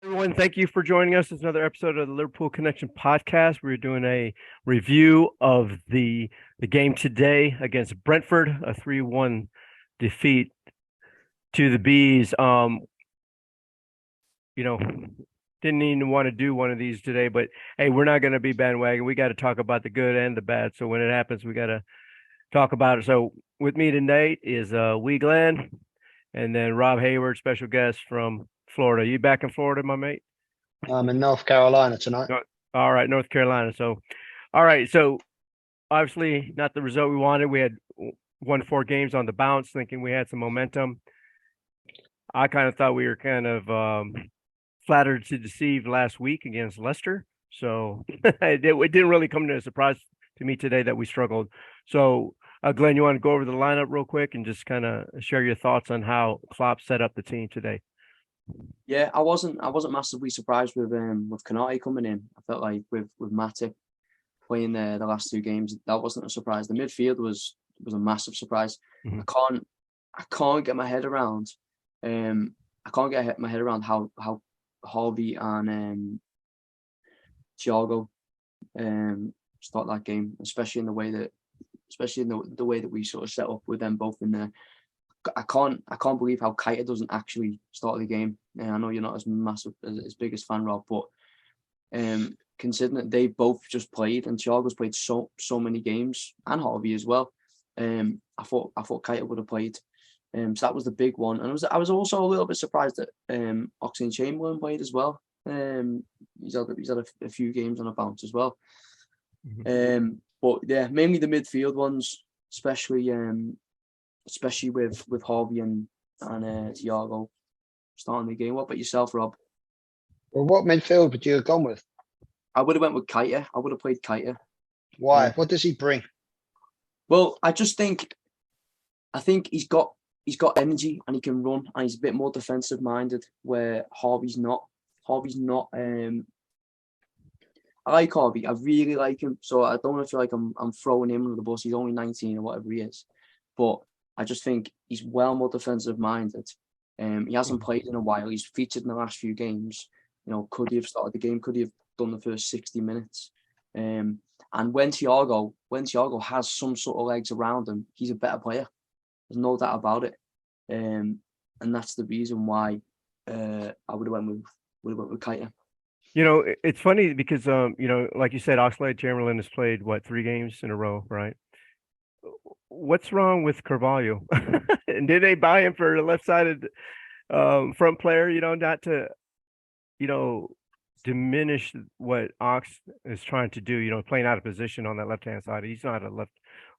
Everyone, thank you for joining us. It's another episode of the Liverpool Connection podcast. We're doing a review of the game today against Brentford, a 3-1 defeat to the Bees. You know, didn't even want to do one of these today, but hey, we're not going to be bandwagon. We got to talk about the good and the bad. So when it happens, we got to talk about it. So with me tonight is Wee Glenn and then Rob Hayward, special guest from Florida. You back in Florida, my mate? I'm in North Carolina tonight. No- All right, North Carolina. So, all right. So obviously not the result we wanted. We had won 4 games on the bounce, thinking we had some momentum. I kind of thought we were kind of flattered to deceive last week against Leicester. So it didn't really come to a surprise to me today that we struggled. So, Glenn, you want to go over the lineup real quick and just kind of share your thoughts on how Klopp set up the team today? Yeah, I wasn't massively surprised with Konate coming in. I felt like with Matip playing the last 2 games, that wasn't a surprise. The midfield was a massive surprise. Mhm. I can't get my head around my head around how Harvey and Thiago start that game, especially in the way that we sort of set up with them both in there. I can't believe how Keita doesn't actually start the game. And I know you're not as big as fan Rob, but considering that they both just played and Thiago's played so many games and Harvey as well, I thought Keita would have played. So that was the big one, and I was also a little bit surprised that Oxlade-Chamberlain played as well. He's had a few games on a bounce as well. Mhm. But yeah, mainly the midfield ones, especially with Harvey and Thiago starting the game. What about yourself, Rob? Well, what midfield would you have gone with? I would have went with Keita. I would have played Keita. Why? What does he bring? Well, I think he's got energy and he can run and he's a bit more defensive minded where Harvey's not. Harvey's not. I like Harvey. I really like him. So I don't want to feel like I'm throwing him under the bus. He's only 19 or whatever he is, but I just think he's well more defensive minded. He hasn't played in a while. He's featured in the last few games. Could he have started the game? Could he have done the first 60 minutes? And when Thiago has some sort of legs around him, he's a better player. There's no doubt about it. And that's the reason why I would have went with Keita. It's funny because like you said, Oxlade-Chamberlain has played what 3 games in a row, right? What's wrong with Carvalho? And did they buy him for the left-sided front player? Not to you know diminish what Ox is trying to do. Playing out of position on that left-hand side. He's not a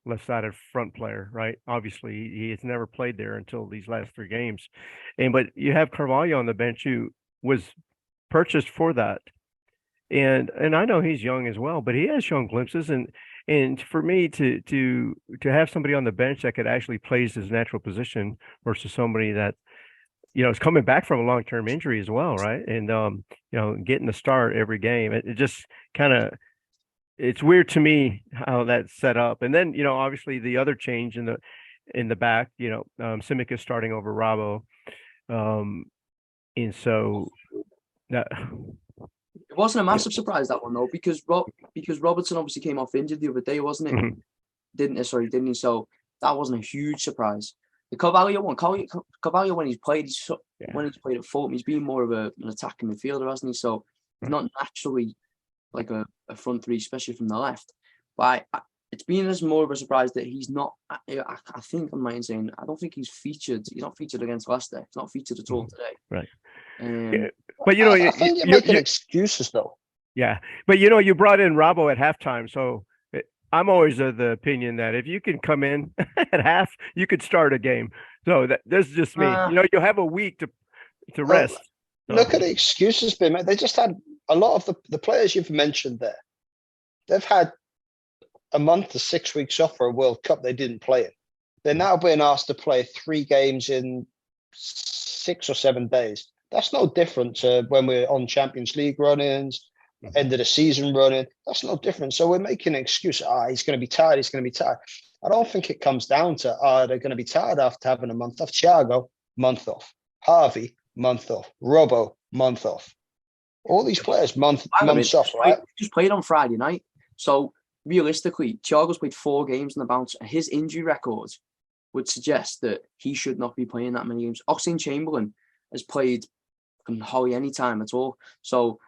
left-sided front player, right? Obviously, he has never played there until these last 3 games. But you have Carvalho on the bench who was purchased for that. And I know he's young as well, but he has shown glimpses and for me to have somebody on the bench that could actually plays his natural position versus somebody that is coming back from a long-term injury as well, right? And getting the start every game, it just kind of it's weird to me how that's set up. And then obviously the other change in the back, Simic is starting over Rabo, and so that It wasn't a massive surprise that one though, because Robertson obviously came off injured the other day, wasn't it? Mhm. Didn't he? So that wasn't a huge surprise. The Carvalho one, Carvalho when Yeah. when he's played at Fulham, he's been more of an attacking midfielder, hasn't he? So he's not naturally like a front three, especially from the left. But it's been as more of a surprise that he's not. I think I'm right in saying I don't think he's featured. He's not featured against Leicester. He's not featured at all today. Right. Yeah. Um, But I think you're making excuses though. yeah, but you brought in Rabo at halftime, so I'm always of the opinion that if you can come in at half, you could start a game. So that's just me. uh, You'll have a week to Well, rest. So, look at the excuses being made. They just had a lot of the players you've mentioned there. They've had a month to 6 weeks off for a World Cup they didn't play it. They're now being asked to play 3 games in 6 or 7 days. That's no different to when we're on Champions League run-ins, end of the season running. That's no different. So we're making an excuse. He's going to be tired. He's going to be tired. I don't think it comes down to, they're going to be tired after having a month off. Thiago, month off. Harvey, month off. Robbo, month off. All these players, months off, right? Just played on Friday night. So realistically, Thiago's played 4 games on the bounce. His injury record would suggest that he should not be playing that many games. Oxlade-Chamberlain has played hardly any time at all. So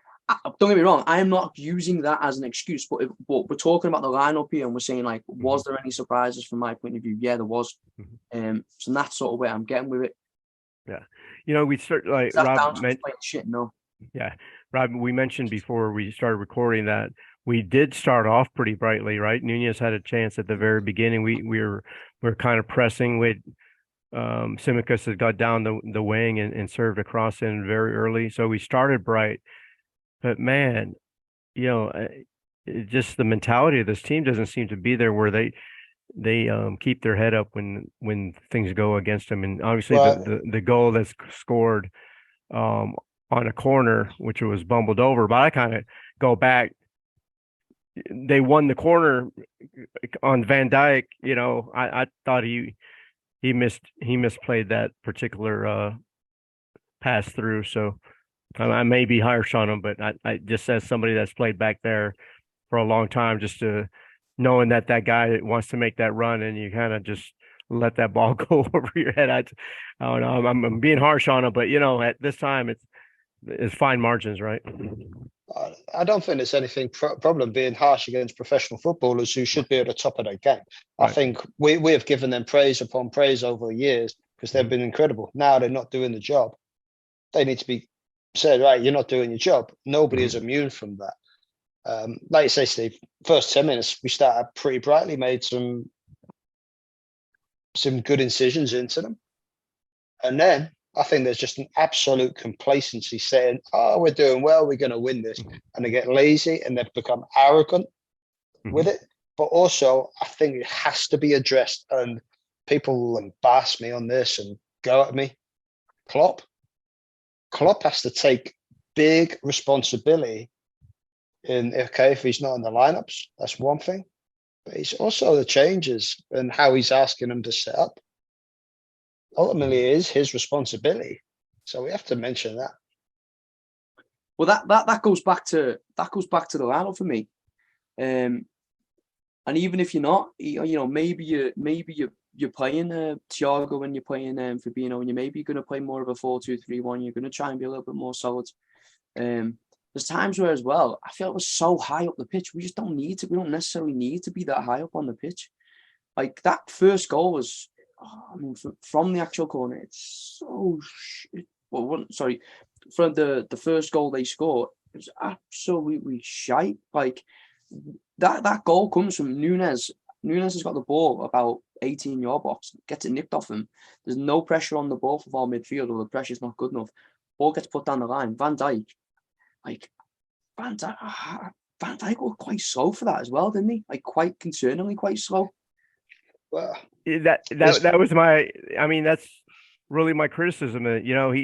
don't get me wrong, I am not using that as an excuse, but we're talking about the lineup here and we're saying, like, was there any surprises from my point of view? Yeah, there was. So that's sort of where I'm getting with it. Yeah. You know, we start like Rob mentioned. Shit, no. Yeah. Rob, we mentioned before we started recording that we did start off pretty brightly, right? Nunez had a chance at the very beginning. We were kind of pressing with Tsimikas had got down the wing and served across in very early. So we started bright. But man, you know, just the mentality of this team doesn't seem to be there where they keep their head up when things go against them. And obviously the goal that's scored on a corner, which was bumbled over, but I kind of go back. They won the corner on Van Dijk. You know, I thought he misplayed that particular pass through. So I may be harsh on him, but I just as somebody that's played back there for a long time, just knowing that guy wants to make that run and you kind of just let that ball go over your head. I don't know. I'm being harsh on him, but you know, at this time it's fine margins, right? I don't think there's anything problem being harsh against professional footballers who should be at the top of their game. Right. I think we have given them praise upon praise over the years because they've been incredible. Now they're not doing the job. They need to be said, right, you're not doing your job. Nobody is immune from that. Like you say, Steve, first 10 minutes, we started pretty brightly, made some good incisions into them. And then I think there's just an absolute complacency saying, oh, we're doing well, we're going to win this. And they get lazy and they've become arrogant with it. But also, I think it has to be addressed. And people will embarrass me on this and go at me. Klopp has to take big responsibility if he's not in the lineups, that's one thing. But it's also the changes and how he's asking them to set up. Ultimately, it is his responsibility. So we have to mention that. Well, that goes back to the lineup for me. And even if you're not, you know, maybe you're playing Thiago when you're playing Fabinho, and you're maybe going to play more of a 4-2-3-1. You're going to try and be a little bit more solid. There's times where as well, I feel it was so high up the pitch. We just don't need to. We don't necessarily need to be that high up on the pitch. Like that first goal was, from the actual corner, it's so from the first goal they scored, it was absolutely shite. Like that goal comes from Nunez. Nunez has got the ball about 18-yard box, gets it nicked off him. There's no pressure on the ball for our midfield, or the pressure's not good enough. Ball gets put down the line. Van Dijk looked quite slow for that as well, didn't he? Like quite concerningly quite slow. Well, that was that's really my criticism. You know,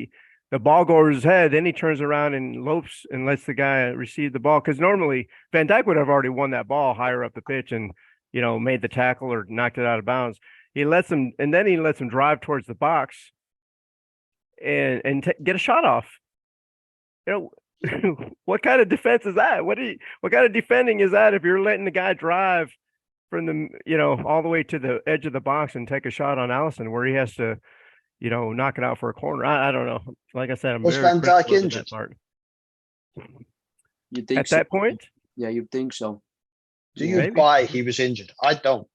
the ball goes over his head, then he turns around and lopes and lets the guy receive the ball. Because normally Van Dijk would have already won that ball higher up the pitch and, you know, made the tackle or knocked it out of bounds. He lets him drive towards the box and get a shot off. You know, what kind of defense is that? What kind of defending is that if you're letting the guy drive from the, you know, all the way to the edge of the box and take a shot on Allison where he has to, you know, knock it out for a corner? I don't know. Like I said, I'm was Van Dijk injured? You think at that point? Yeah, you'd think so. Do you buy he was injured? I don't.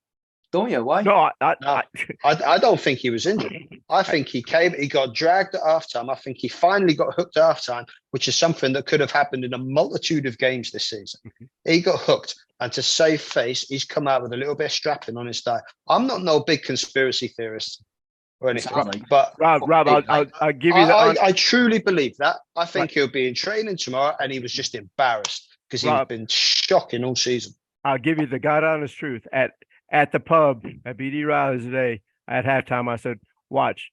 Don't you? Why? No, I don't think he was injured. I think he got dragged at halftime. I think he finally got hooked at halftime, which is something that could have happened in a multitude of games this season. He got hooked, and to save face, he's come out with a little bit of strapping on his thigh. I'm not no big conspiracy theorist or anything, but Rob, I'll give you that. I truly believe that. I think he'll be in training tomorrow, and he was just embarrassed because he's been shocking all season. I'll give you the God honest truth. At the pub at BD Riley's today at halftime, I said, "Watch,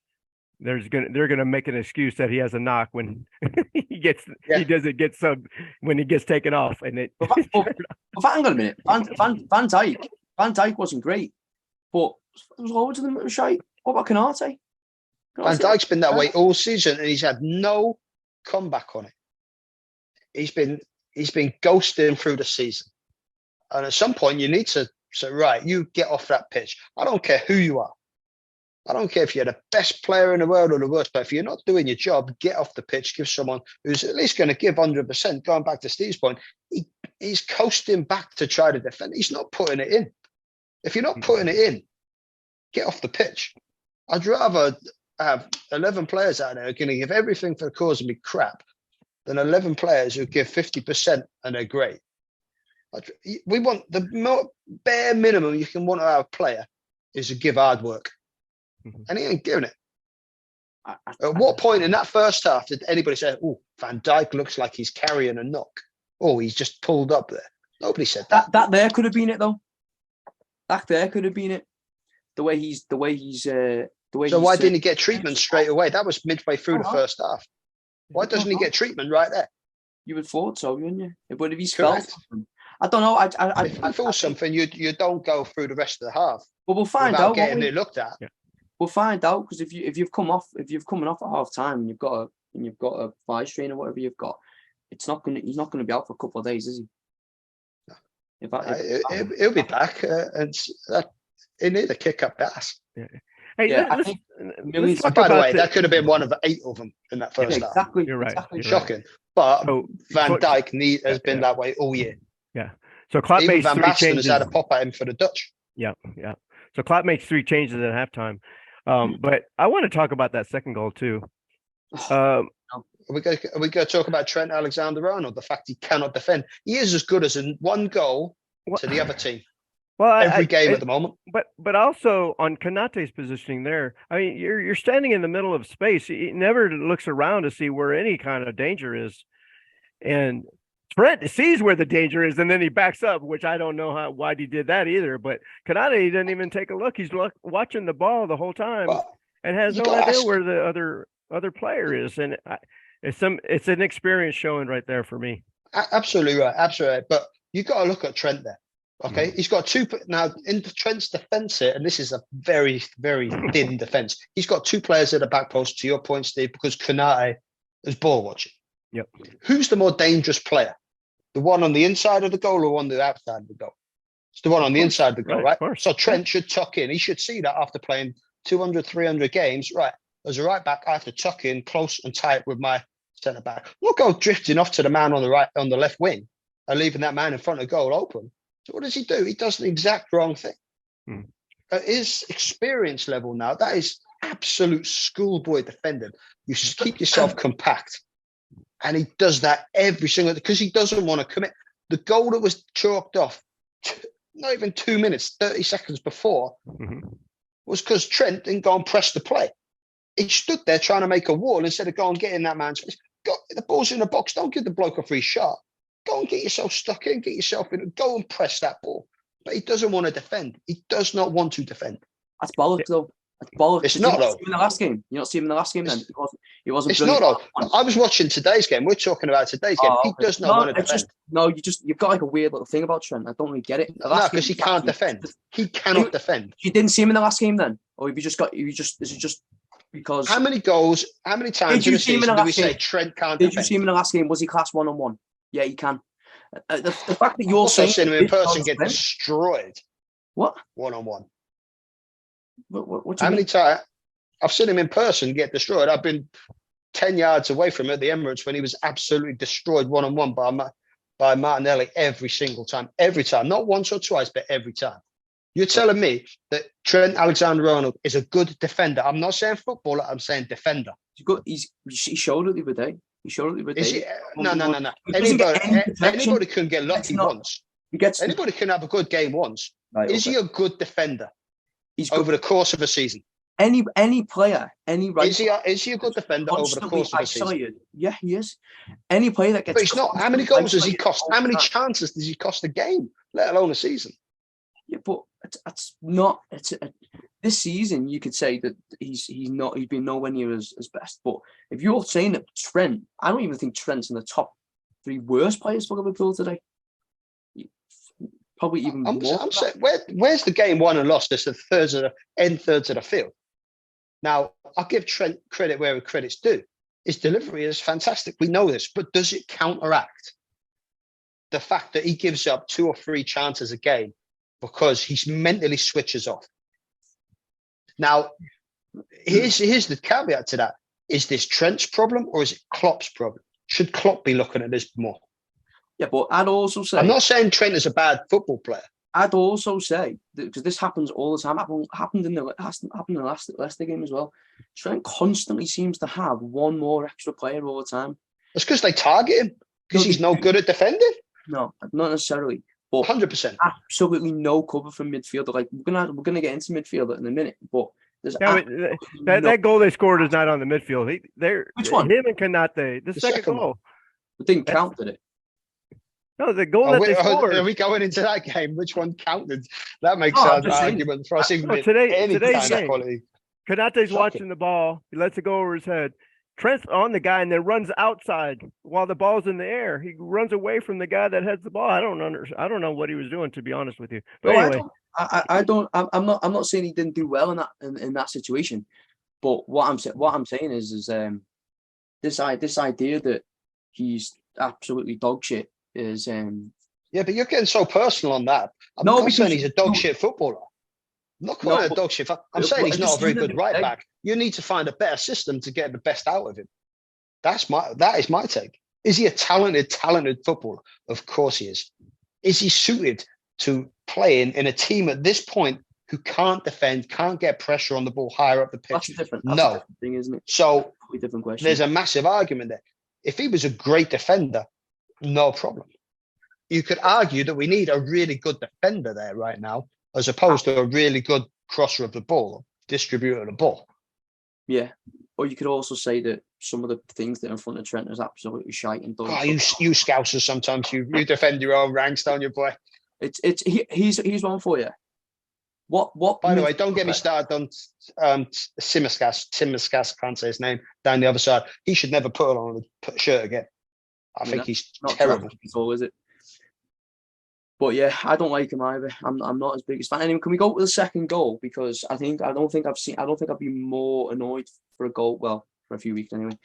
they're gonna make an excuse that he has a knock when he doesn't get subbed when he gets taken off." And it. Hang on a minute, Van Dijk wasn't great, but there was loads of them that were shite. What about Canate? Van Dijk's been that way all season, and he's had no comeback on it. he's been ghosting through the season. And at some point, you need to say, right, you get off that pitch. I don't care who you are. I don't care if you're the best player in the world or the worst player. If you're not doing your job, get off the pitch. Give someone who's at least going to give 100%. Going back to Steve's point, he's coasting back to try to defend. He's not putting it in. If you're not putting it in, get off the pitch. I'd rather have 11 players out there who are going to give everything for the cause and be crap than 11 players who give 50% and they're great. We want the bare minimum you can want out of a player is to give hard work. And he ain't giving it. At what point in that first half did anybody say, oh, Van Dijk looks like he's carrying a knock? Oh, he's just pulled up there. Nobody said that. That there could have been it, though. That there could have been it. The way he's. So why didn't he get treatment straight away? That was midway through the first half. Why doesn't he get treatment right there? You would thought so, wouldn't you? But if he's felt something, I don't know. If you feel something, you don't go through the rest of the half. But we'll find out. Getting it looked at. Yeah. We'll find out, because if you've coming off at half time and you've got a thigh strain or whatever you've got, he's not gonna be out for a couple of days, is he? He'll be back, and he need a kick up ass. Yeah. Hey, Yeah, let's talk By the about way, that could have been one of 8 of them in that first half. Exactly. You're right. Exactly. You're Shocking. But So, Van Dijk has been that way all year. Yeah. So Klopp Even makes Van 3 Basten changes. has had a pop at him for the Dutch. Yeah. So Klopp makes 3 changes at halftime. But I want to talk about that second goal too. Are we going to talk about Trent Alexander-Arnold? The fact he cannot defend. He is as good as in one goal to the other team. Well, Every game at the moment. But also on Konate's positioning there. I mean, you're standing in the middle of space. He never looks around to see where any kind of danger is, and Trent sees where the danger is, and then he backs up, which I don't know why he did that either. But Konate, he didn't even take a look. He's watching the ball the whole time and has no idea where the other player is. And it's an experience showing right there for me. Absolutely right. But you got to look at Trent there. Okay, he's got 2 now in Trent's defense here, and this is a very, very thin defense. He's got 2 players at the back post. To your point, Steve, because Konate is ball watching. Yep. Who's the more dangerous player? The one on the inside of the goal or on the outside of the goal? It's the one on the inside of the goal, right? So Trent should tuck in. He should see that after playing 200, 300 games, right? As a right back, I have to tuck in close and tight with my centre back. We'll go drifting off to the man on the left wing and leaving that man in front of goal open. So what does he do? He does the exact wrong thing. At his experience level now, that is absolute schoolboy defending. You keep yourself compact. And he does that every single, because he doesn't want to commit. The goal that was chalked off, not even 2 minutes, 30 seconds before, was because Trent didn't go and press the play. He stood there trying to make a wall instead of going and getting that man's face. The ball's in the box. Don't give the bloke a free shot. Go and get yourself stuck in, get yourself in, go and press that ball. But he doesn't want to defend. He does not want to defend. That's bollocks, though. That's bollocks. It's not, though. In the last game, you not see him in the last game. Then he wasn't. It's not, though. I was watching today's game. We're talking about today's game. He does not want to defend. You've got like a weird little thing about Trent. I don't really get it. No, because he can't defend. He cannot defend. You didn't see him in the last game, then, or have you just got? Is it just because? How many goals? How many times in the season do we say Trent can't defend? Did you see him in the last game? Was he class 1-on-1? Yeah, he can. The fact that you're also saying seen him in person get destroyed. What? 1-on-1. What How many times? I've seen him in person get destroyed. I've been 10 yards away from him at the Emirates when he was absolutely destroyed 1-on-1 by Martinelli every single time. Every time. Not once or twice, but every time. You're telling me that Trent Alexander-Arnold is a good defender. I'm not saying footballer. I'm saying defender. He's good. He showed it the other day. He showed it the other day. Is he? No. Anybody can get lucky once. Anybody can have a good game once. Right, is he a good defender over the course of a season? Any player, any right. Is he a good defender over the course of a season? Yeah, he is. Any player that gets. But he's not. How many goals does he cost? How many chances does he cost a game, let alone a season? Yeah, but it's not. This season, you could say that he's been nowhere near his best. But if you're saying that Trent, I don't even think Trent's in the top 3 worst players for Liverpool today. Probably even more. I'm saying, where's the game won and lost? It's the thirds of the field. Now, I'll give Trent credit where credit's due. His delivery is fantastic. We know this, but does it counteract the fact that he gives up 2 or 3 chances a game because he mentally switches off? Now, here's the caveat to that. Is this Trent's problem or is it Klopp's problem? Should Klopp be looking at this more? Yeah, but I'd also say... I'm not saying Trent is a bad football player. I'd also say, because this happens all the time, happened in the last Leicester game as well. Trent constantly seems to have one more extra player all the time. It's because they target him, because he's no good at defending. No, not necessarily. But 100%. Absolutely no cover from midfield. Like we're gonna get into midfield in a minute, but there's that goal they scored is not on the midfield. Which one? Him and Kanate. The second goal. It didn't count, did it? No, the goal that they scored. Are we going into that game? Which one counted? That makes an argument for us even today's game. Quality. Kanate's watching the ball. He lets it go over his head. Trent's on the guy and then runs outside while the ball's in the air. He runs away from the guy that heads the ball. I don't know what he was doing, to be honest with you. But anyway, I'm not saying he didn't do well in that situation. But what I'm saying is this idea that he's absolutely dog shit is yeah, but you're getting so personal on that. I'm not saying he's a dog shit footballer. I'm not calling it a dog shit. I'm saying he's not a very good right back. You need to find a better system to get the best out of him. That is my take. Is he a talented footballer? Of course he is. Is he suited to playing in a team at this point who can't defend, can't get pressure on the ball higher up the pitch? That's a no. different thing, isn't it? So different question. There's a massive argument there. If he was a great defender, no problem. You could argue that we need a really good defender there right now, as opposed to a really good crosser of the ball, distributor of the ball. Yeah. Or you could also say that some of the things that are in front of Trent is absolutely shite and done. Oh, you scousers sometimes you defend your own ranks, don't you, boy? He's one for you. What? By the way, don't get me started on Simiskas, can't say his name, down the other side. He should never put on a shirt again. I think he's terrible. At all, is it? But yeah, I don't like him either. I'm not as big as fan. Anyway, can we go to the second goal? Because I don't think I've been more annoyed for a goal. Well, for a few weeks anyway.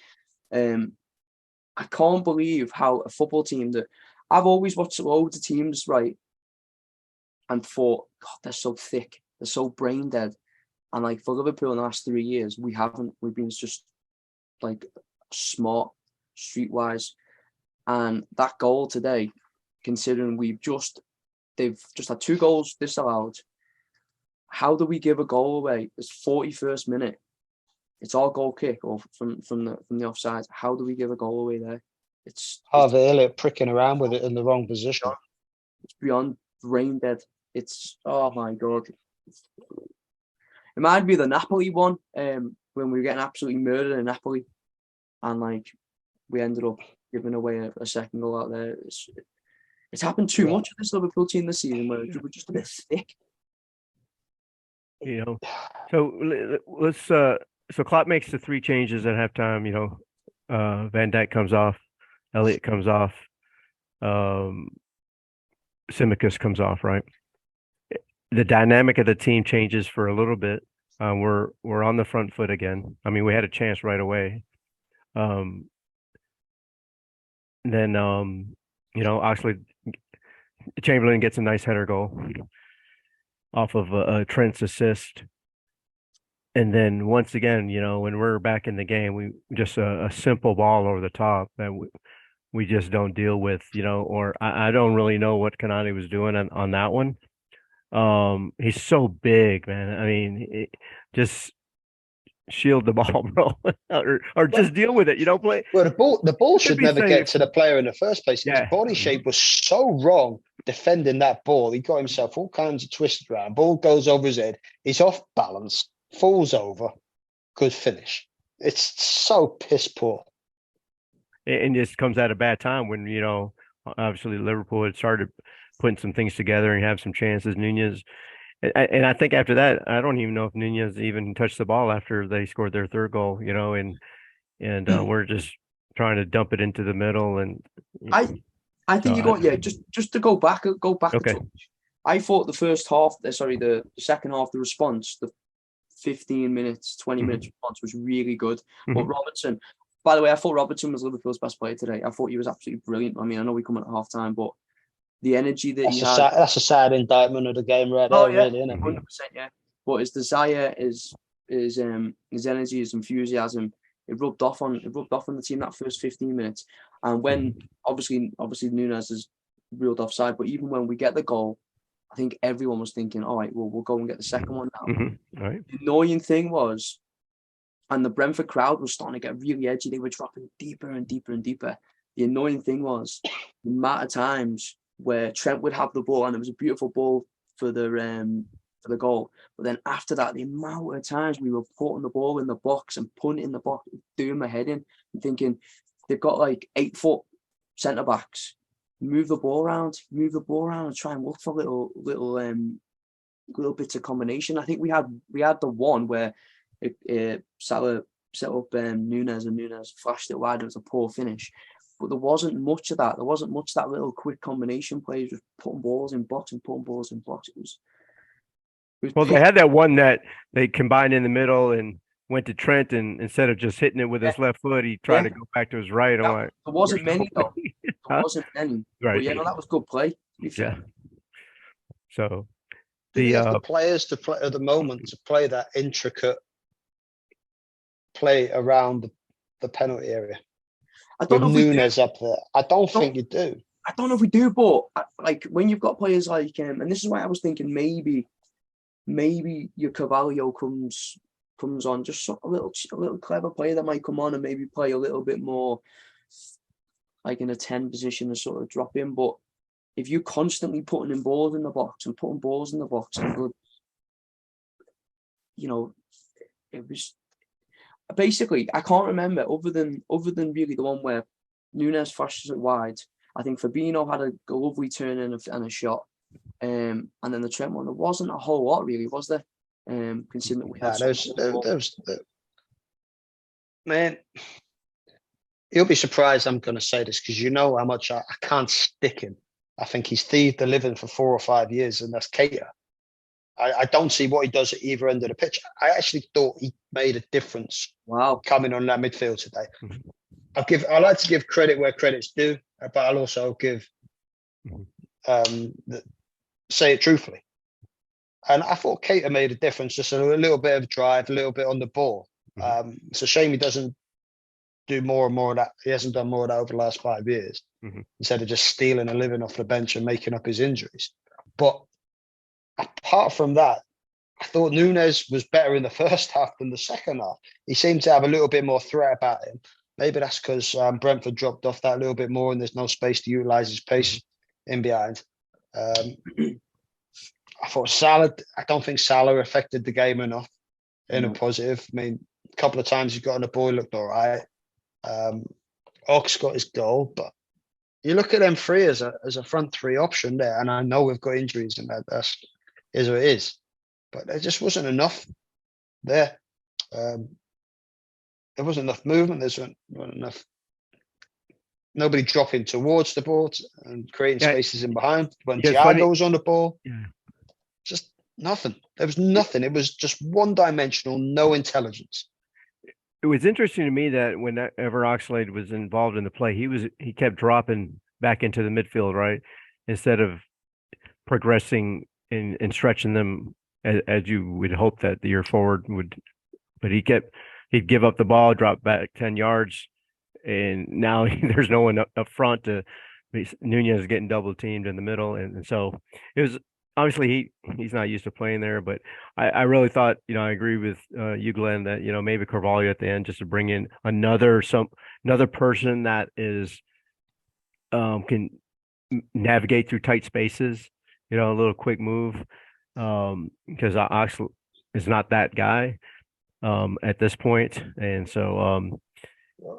I can't believe how a football team that I've always watched loads of teams, right, and thought, God, they're so thick, they're so brain dead, and like for Liverpool in the last 3 years, we've been just like smart, streetwise, and that goal today, considering they've just had 2 goals disallowed. How do we give a goal away? It's 41st minute. It's our goal kick or from the offside. How do we give a goal away there? It's Harvey Elliott pricking around with it in the wrong position. It's beyond brain dead. It's, oh my God. It might be the Napoli one, when we were getting absolutely murdered in Napoli, and like we ended up giving away a second goal out there. It's happened too much with this Liverpool team this season, where we're just a bit thick. You know, so let's. So Klopp makes the 3 changes at halftime. You know, Van Dijk comes off, Elliott comes off, Tsimikas comes off. Right. The dynamic of the team changes for a little bit. We're on the front foot again. I mean, we had a chance right away. Then you know, Oxlade Chamberlain gets a nice header goal off of Trent's assist. And then once again, you know, when we're back in the game, we just a simple ball over the top that we just don't deal with, you know, or I don't really know what Kanani was doing on that one. He's so big, man. I mean, just shield the ball, bro, or just deal with it. You don't play. Well, the ball should never safe. get to the player in the first place. Yeah. His body shape was so wrong defending that ball. He got himself all kinds of twisted around. Ball goes over his head. He's off balance, falls over. Good finish. It's so piss poor. And just comes at a bad time when, you know, obviously Liverpool had started putting some things together and have some chances. Nunez. And I think after that, I don't even know if Nunez even touched the ball after they scored their 3rd goal, you know, and we're just trying to dump it into the middle. And I think just to go back okay. I thought the second half, the response, the 15 minutes, 20 minutes response was really good. But Robertson, By the way, I thought Robertson was Liverpool's best player today. I thought he was absolutely brilliant. I mean, I know we come at half time, but the energy that he had. That's a sad indictment of the game right Oh there, yeah, really, isn't it? 100%, yeah. But his desire, his energy, his enthusiasm, it rubbed off on the team that first 15 minutes. And when obviously Nunes is ruled offside, but even when we get the goal, I think everyone was thinking, all right, well, we'll go and get the second one now. Right. The annoying thing was, and the Brentford crowd was starting to get really edgy. They were dropping deeper and deeper and deeper. The annoying thing was the amount of times where Trent would have the ball, and it was a beautiful ball for the goal. But then after that, the amount of times we were putting the ball in the box and putting it in the box, doing my head in, and thinking they've got like 8-foot centre backs. Move the ball around, and try and look for little bits of combination. I think we had the one where Salah set up Nunes, and Nunes flashed it wide. It was a poor finish, but there wasn't much of that. There wasn't much of that little quick combination plays, just putting balls in box and putting balls in box. It was well, they had that one that they combined in the middle and went to Trent, and instead of just hitting it with his left foot, he tried to go back to his right. I'm like, there wasn't many though. There wasn't many. Right. But yeah, no, that was good play. Yeah. So the players to play at the moment to play that intricate play around the penalty area. I don't know if Nunes up there. I don't think you do. I don't know if we do, but like when you've got players like and this is why I was thinking maybe your Carvalho comes on, just a little clever player that might come on and maybe play a little bit more like in a 10 position and sort of drop in. But if you're constantly putting in balls in the box and putting balls in the box, and good, it was basically, I can't remember other than really the one where Nunes flashes it wide. I think Fabinho had a lovely turn and a shot. And then the Trent one, there wasn't a whole lot really, was there? Considering that we had man, you'll be surprised I'm going to say this because you know how much I can't stick him. I think he's thieved the living for 4 or 5 years, and that's Keita. I don't see what he does at either end of the pitch. I actually thought he made a difference. Wow, coming on that midfield today. I like to give credit where credit's due, but I'll also give say it truthfully. And I thought Keita made a difference, just a little bit of drive, a little bit on the ball. It's a shame he doesn't do more and more of that. He hasn't done more of that over the last 5 years, instead of just stealing a living off the bench and making up his injuries. But apart from that, I thought Nunes was better in the first half than the second half. He seemed to have a little bit more threat about him. Maybe that's because Brentford dropped off that little bit more and there's no space to utilise his pace in behind. I thought Salah, I don't think Salah affected the game enough in a positive. I mean, a couple of times he got on the ball, he looked all right. Ox got his goal, but you look at them three as a front three option there, and I know we've got injuries and that's is what it is, but there just wasn't enough there. There wasn't enough movement. There wasn't enough. Nobody dropping towards the ball and creating spaces in behind. When Thiago was on the ball, just nothing. There was nothing. It was just one-dimensional, no intelligence. It was interesting to me that whenever Oxlade was involved in the play, he kept dropping back into the midfield, right, instead of progressing and stretching them as you would hope that the year forward would. But he'd give up the ball, drop back 10 yards, and now there's no one up front to. Nunez is getting double teamed in the middle, and so it was obviously he's not used to playing there. But I really thought, I agree with you, Glenn, that maybe Carvalho at the end just to bring in another person that is can navigate through tight spaces, a little quick move, because Ox is not that guy at this point, and so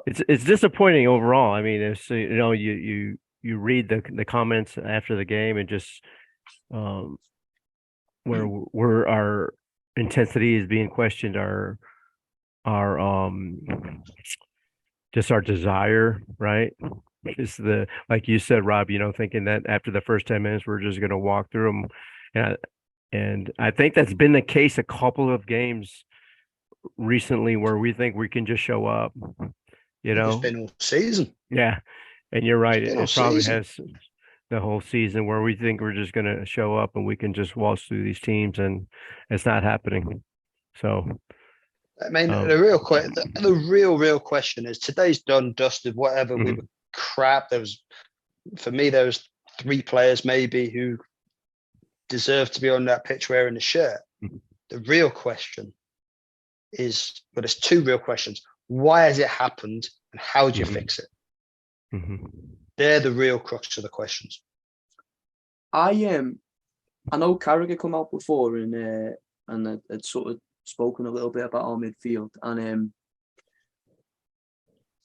it's disappointing overall. I mean, it's you read the comments after the game and just where our intensity is being questioned, our just our desire, right? It's like you said, Rob, thinking that after the first 10 minutes we're just going to walk through them, and I think that's been the case a couple of games recently where we think we can just show up you It's know? been all season. Yeah. And you're right. It's been all It probably season. has the whole season where we think we're just going to show up and we can just waltz through these teams, and it's not happening. So, I mean, um, the real question is today's done, dusted, whatever. We mhm, were crap. For me, there was 3 players maybe who deserve to be on that pitch wearing the shirt. mhm, The real question is, well, there's 2 real questions. Why has it happened and how do you mhm, fix it? mhm, They're the real crux of the questions. I know Carragher come out before and had sort of spoken a little bit about our midfield, and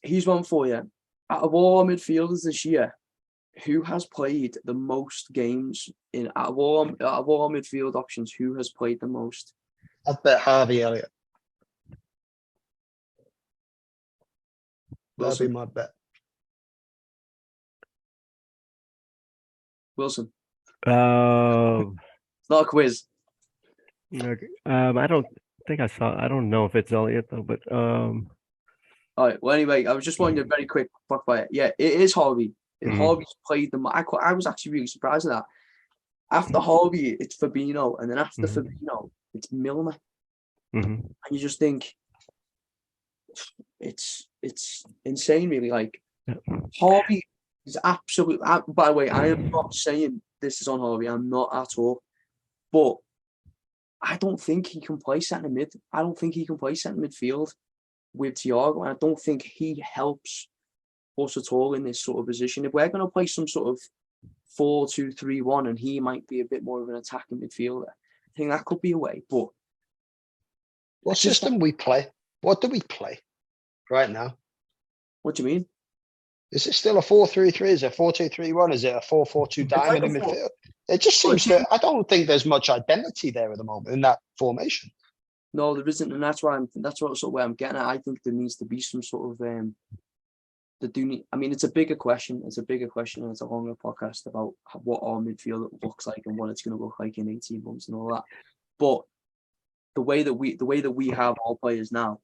he's one for you. Out of all our midfielders this year, who has played the most games out of all our midfield options? Who has played the most? I'd bet Harvey Elliott. That'd be Wilson. my bet. Wilson. uh, It's not a quiz. okay. I don't think I don't know if it's Elliot though, but All right. Well, anyway, I was just wanting a very quick fuck by it. Yeah, it is Harvey. mhm, Harvey's played the. I was actually really surprised at that. After Harvey, it's Fabinho, and then after mhm, Fabinho, it's Milner, mhm, and you just think it's insane, really. Like yeah, Harvey is absolute. By the way, I am not saying this is on Harvey. I'm not at all. But I don't think he can play centre mid. I don't think he can play centre midfield with Thiago, and I don't think he helps us at all in this sort of position. If we're going to play some sort of 4-2-3-1, and he might be a bit more of an attacking midfielder, I think that could be a way. But What system we play? What do we play right now? What do you mean? Is it still a 4-3-3? Is it 4-2-3-1? Is it a 4-4-2 It's like diamond a in four. midfield? It just Well, seems that I don't think there's much identity there at the moment in that formation. no, there isn't, and that's why that's what sort of where I'm getting at. I think there needs to be some sort of I mean, it's a bigger question. It's a bigger question, and it's a longer podcast about what our midfield looks like and what it's going to look like in 18 months and all that. But the way that we have our players now,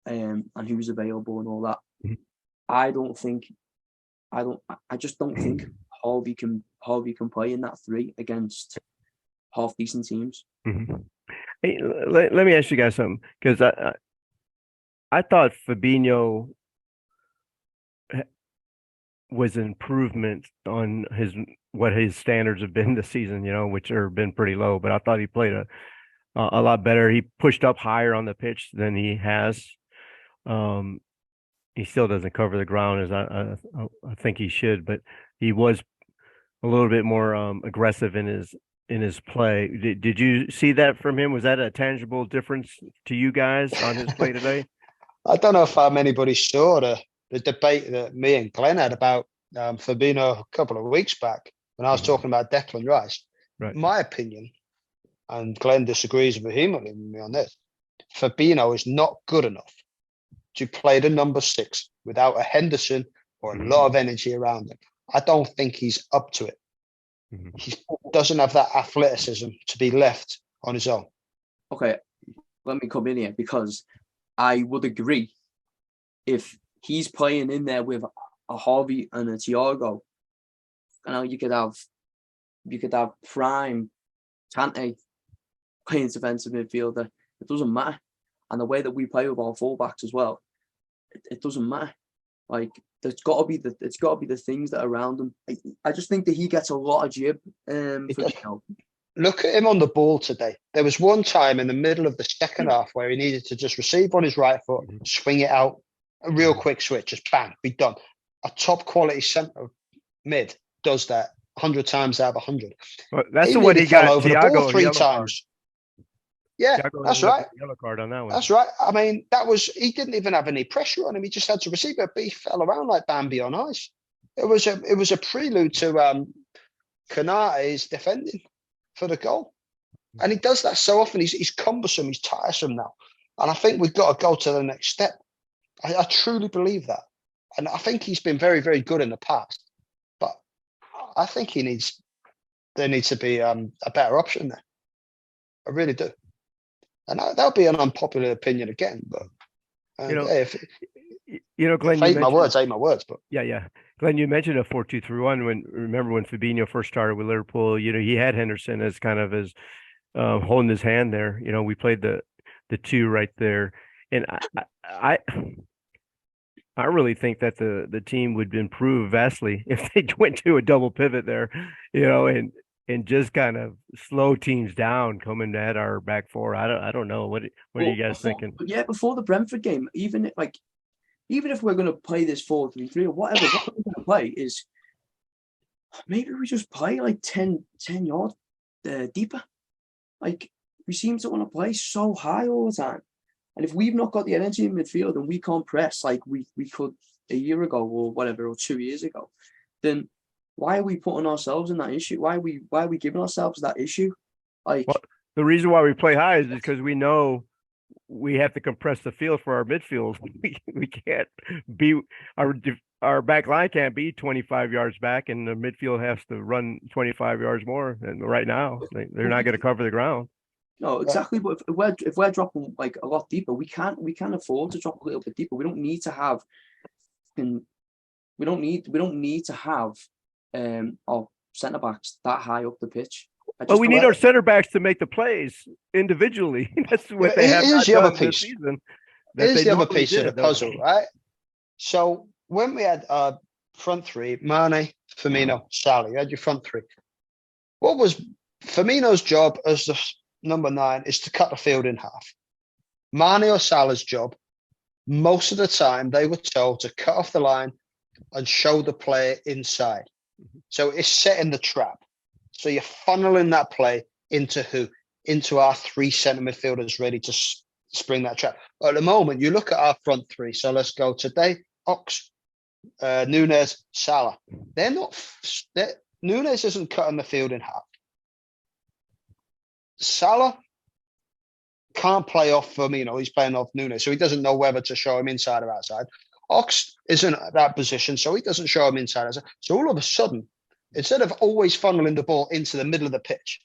and who's available and all that, mhm, I just don't think Harvey can play in that 3 against half decent teams. mhm. Hey, let me ask you guys something, because I thought Fabinho was an improvement on what his standards have been this season, which have been pretty low. But I thought he played a lot better. He pushed up higher on the pitch than he has. Um, he still doesn't cover the ground as I think he should, but he was a little bit more aggressive in his play. Did you see that from him? Was that a tangible difference to you guys on his play today? I don't know if anybody saw the debate that me and Glenn had about Fabinho a couple of weeks back when I was Mhm. talking about Declan Rice. Right. My opinion, and Glenn disagrees vehemently with me on this, Fabinho is not good enough to play the number 6 without a Henderson or a lot of energy around him. I don't think he's up to it. Mhm. He doesn't have that athleticism to be left on his own. Okay, let me come in here because I would agree if he's playing in there with a Harvey and a Thiago. You could have prime Kante playing defensive midfielder. It doesn't matter, and the way that we play with our fullbacks as well, it doesn't matter. Like it's got to be the things that are around him. I just think that he gets a lot of jib. Look at him on the ball today. There was one time in the middle of the second half where he needed to just receive on his right foot, swing it out, a real quick switch, just bang, be done. A top quality centre mid does that 100 times out of 100. Well, that's He the one nearly he fell got over the ball Thiago a 3 yellow card. times. Yeah, Thiago that's ended up right. with a yellow card on that one. That's right. I mean, he didn't even have any pressure on him. He just had to receive it, but he fell around like Bambi on ice. It was a prelude to Canate's defending for the goal. And he does that so often. He's cumbersome. He's tiresome now. And I think we've got to go to the next step. I truly believe that. And I think he's been very, very good in the past. But I think there needs to be a better option there. I really do. And that'll be an unpopular opinion again. But You know, hey, Glenn, If you I eat my mentioned words, I eat my words. But yeah. Glenn, you mentioned a 4-2-3-1 remember when Fabinho first started with Liverpool, he had Henderson as kind of his holding his hand there. We played the two right there. And I I really think that the team would improve vastly if they went to a double pivot there, and just kind of slow teams down coming at our back four. I don't know. What are But you guys thinking? before the Brentford game, even if we're going to play this 4-3-3 or whatever, what we're going to play is maybe we just play like 10 yards deeper. Like, we seem to want to play so high all the time. And if we've not got the energy in midfield and we can't press like we could a year ago or whatever, or 2 years ago, then why are we putting ourselves in that issue? Why are we giving ourselves that issue? Like, Well, the reason why we play high is because we know we have to compress the field for our midfield. We can't be our back line can't be 25 yards back, and the midfield has to run 25 yards more. And right now, they're not going to cover the ground. no, exactly. But if we're dropping like a lot deeper, we can't afford to drop a little bit deeper. We don't need to have, and we don't need to have our centre backs that high up the pitch. But we need our Well, center backs to make the plays individually. That's what they have here's not the other done this piece. season. That Here's they the other normally piece of the did, though. puzzle, right? So when we had front three, Mane, Firmino, Salah, you had your front three. What was Firmino's job as the number 9 is to cut the field in half. Mane or Salah's job, most of the time, they were told to cut off the line and show the player inside. So it's setting the trap. So you're funneling that play into who? Into our 3 centre midfielders ready to spring that trap. At the moment, you look at our front 3. So let's go today. Ox, Nunes, Salah. They're not. Nunes isn't cutting the field in half. Salah can't play off Firmino. He's playing off Nunes, so he doesn't know whether to show him inside or outside. Ox isn't at that position, so he doesn't show him inside or outside. So all of a sudden, instead of always funneling the ball into the middle of the pitch,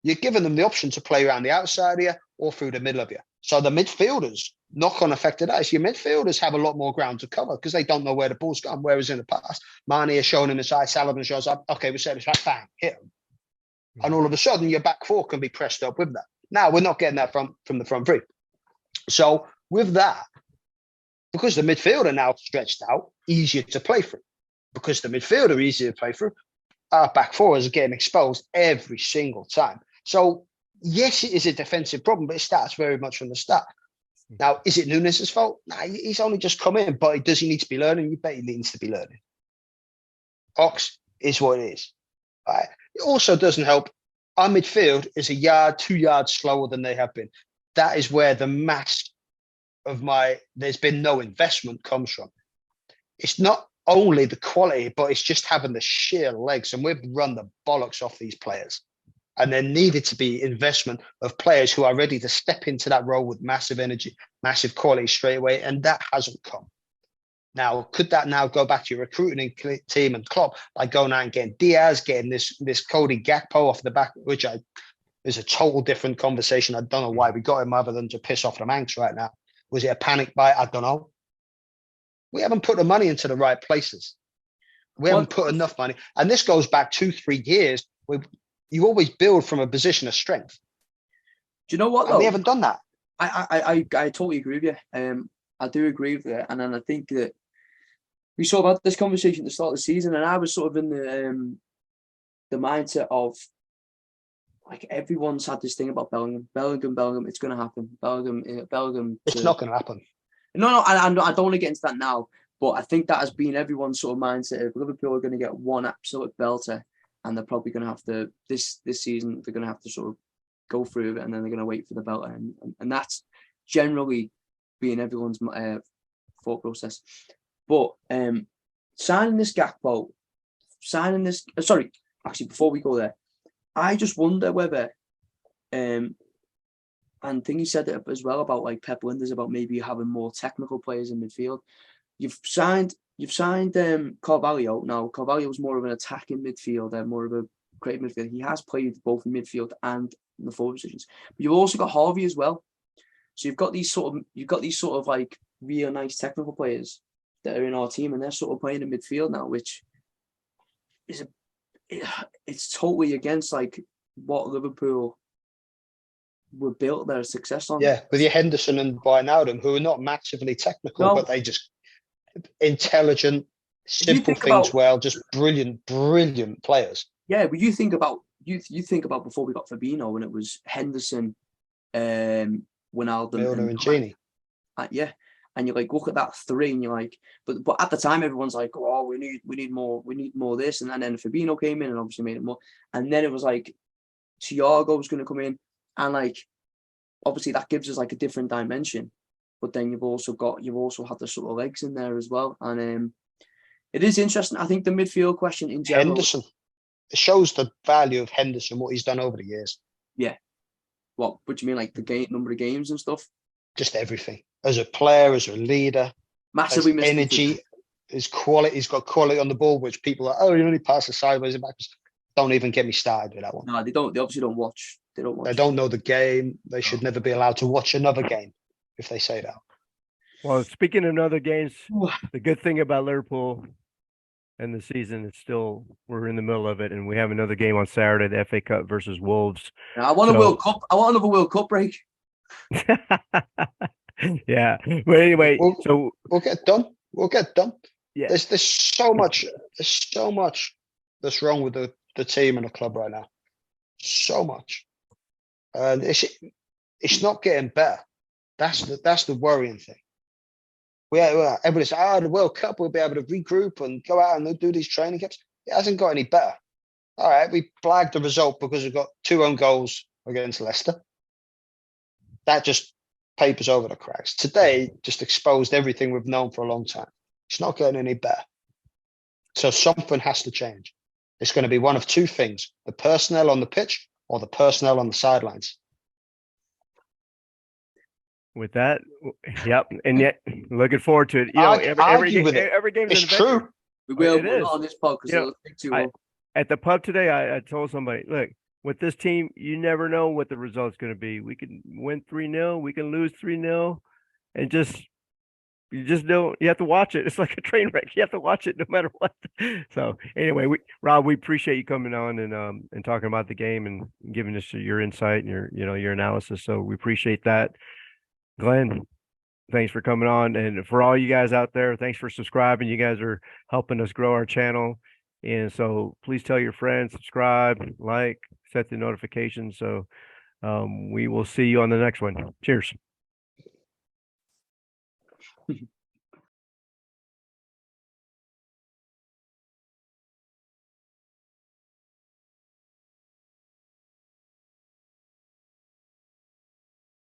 you're giving them the option to play around the outside here or through the middle of you. So the midfielders, knock-on effect of that is your midfielders have a lot more ground to cover because they don't know where the ball's gone. Whereas in the past, Mane is showing him inside, Salah shows up. Okay, we set this right, bang, hit him. And all of a sudden, your back four can be pressed up with that. Now, we're not getting that from the front 3. So with that, because the midfielder now stretched out, easier to play through. Because the midfielder easier to play through, our back four is getting exposed every single time. So yes, it is a defensive problem, but it starts very much from the start. Now, is it Nunes' fault? Nah, he's only just come in, but does he need to be learning? You bet he needs to be learning. Ox is what it is. Right? It also doesn't help. Our midfield is 2 yards slower than they have been. That is where the mass of there's been no investment comes from. It's not only the quality, but it's just having the sheer legs. And we've run the bollocks off these players. And there needed to be investment of players who are ready to step into that role with massive energy, massive quality straight away. And that hasn't come. Now, could that now go back to your recruiting team and Klopp by going out and getting Diaz, getting this Cody Gakpo off the back, which is a total different conversation. I don't know why we got him other than to piss off the Manx right now. Was it a panic buy? I don't know. We haven't put the money into the right places. We haven't put enough money. And this goes back 2-3 years. You always build from a position of strength. Do you know what, though? We haven't done that. I totally agree with you. I do agree with that. And then I think that we saw about this conversation at the start of the season, and I was sort of in the mindset of, like, everyone's had this thing about Bellingham. It's going to happen. Bellingham. It's not going to happen. No, I don't want to get into that now, but I think that has been everyone's sort of mindset. If Liverpool are going to get one absolute belter, and they're probably going to have to, this season, they're going to have to sort of go through it, and then they're going to wait for the belter. And that's generally being everyone's thought process. But signing this Gakpo, before we go there, I just wonder whether, and Thingy said it as well about like Pep Linders about maybe having more technical players in midfield. You've signed Carvalho. Now Carvalho's more of an attacking midfielder, more of a creative midfielder. He has played both in midfield and in the forward positions. But you've also got Harvey as well. So you've got these sort of like real nice technical players that are in our team, and they're sort of playing in midfield now, which is it's totally against like what Liverpool were built their success on. Yeah, with your Henderson and Wijnaldum, who are not massively technical, No. but they just intelligent, simple think things about- well, just brilliant, brilliant players. Yeah, but you think about before we got Fabinho, when it was Henderson, Wijnaldum, Milner and Gini. Yeah, and you're like, look at that three, and you're like, but at the time everyone's like, oh, we need more this, and then Fabinho came in and obviously made it more, and then it was like Thiago was going to come in, and like obviously that gives us like a different dimension, but then you've also had the sort of legs in there as well, and it is interesting. I think the midfield question in general. Henderson, it shows the value of Henderson, what he's done over the years. Yeah. What do you mean, like the number of games and stuff? Just everything. As a player, as a leader, Massively his energy, his quality. He's got quality on the ball, which people are, oh, he only passes sideways and backwards. Don't even get me started with that one. No, they don't. They obviously don't watch. They don't watch. They don't know the game. They should never be allowed to watch another game if they say that. Well, speaking of other games, the good thing about Liverpool and the season is still we're in the middle of it, and we have another game on Saturday, the FA Cup versus Wolves. I want a World Cup. I want another World Cup break. Yeah, but anyway, we'll get done. We'll get done. Yeah, there's so much that's wrong with the team and the club right now. So much, and it's not getting better. That's the worrying thing. Everybody says, the World Cup, we'll be able to regroup and go out and do these training camps. It hasn't got any better. All right, we blagged the result because we've got 2 own goals against Leicester. That just papers over the cracks. Today just exposed everything we've known for a long time. It's not getting any better. So something has to change. It's going to be one of 2 things: the personnel on the pitch or the personnel on the sidelines. With that, yep, and yet looking forward to it. You know, every game is true. We will. It is on this podcast. At the pub today, I told somebody, look, with this team, you never know what the result's going to be. We can win 3-0, we can lose 3-0, and you just don't. You have to watch it. It's like a train wreck. You have to watch it no matter what. So anyway, Rob, we appreciate you coming on and talking about the game and giving us your insight and your analysis. So we appreciate that. Glenn, thanks for coming on, and for all you guys out there, thanks for subscribing. You guys are helping us grow our channel, and so please tell your friends, subscribe, like, set the notifications. So we will see you on the next one. Cheers.